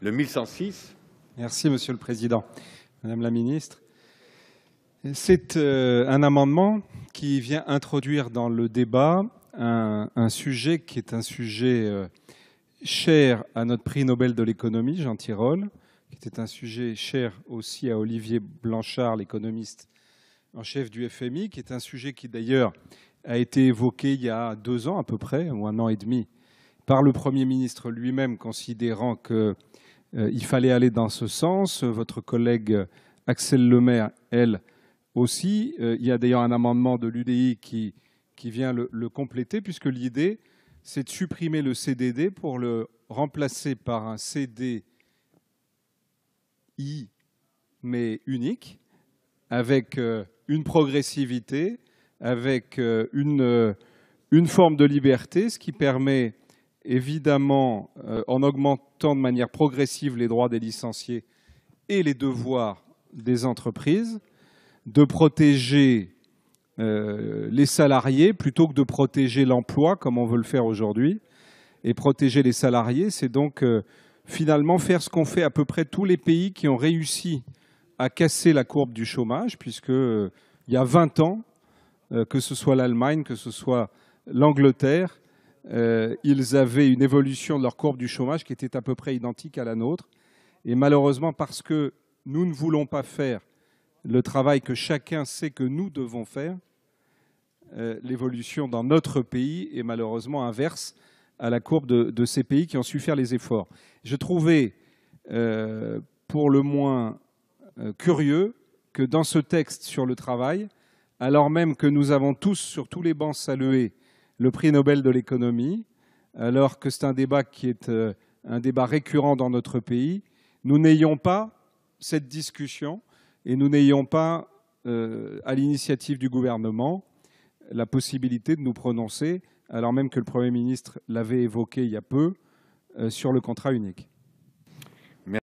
le 1106. Merci, Monsieur le Président. Madame la Ministre, c'est un amendement qui vient introduire dans le débat un sujet qui est un sujet cher à notre prix Nobel de l'économie, Jean Tirole, qui était un sujet cher aussi à Olivier Blanchard, l'économiste en chef du FMI, qui est un sujet qui d'ailleurs a été évoqué il y a 2 ans à peu près, ou 1 an et demi, par le Premier ministre lui-même, considérant qu'il fallait aller dans ce sens. Votre collègue Axel Lemaire, elle aussi. Il y a d'ailleurs un amendement de l'UDI qui vient le compléter, puisque l'idée, c'est de supprimer le CDD pour le remplacer par un CDI, mais unique, avec une progressivité, avec une forme de liberté, ce qui permet évidemment, en augmentant de manière progressive les droits des licenciés et les devoirs des entreprises, de protéger les salariés plutôt que de protéger l'emploi comme on veut le faire aujourd'hui. Et protéger les salariés, c'est donc finalement faire ce qu'ont fait à peu près tous les pays qui ont réussi à casser la courbe du chômage, puisque il y a 20 ans, que ce soit l'Allemagne, que ce soit l'Angleterre, ils avaient une évolution de leur courbe du chômage qui était à peu près identique à la nôtre. Et malheureusement, parce que nous ne voulons pas faire le travail que chacun sait que nous devons faire, l'évolution dans notre pays est malheureusement inverse à la courbe de ces pays qui ont su faire les efforts. Je trouvais pour le moins curieux que dans ce texte sur le travail, alors même que nous avons tous, sur tous les bancs, salué le prix Nobel de l'économie, alors que c'est un débat qui est un débat récurrent dans notre pays, nous n'ayons pas cette discussion et nous n'ayons pas, à l'initiative du gouvernement, la possibilité de nous prononcer, alors même que le Premier ministre l'avait évoqué il y a peu, sur le contrat unique.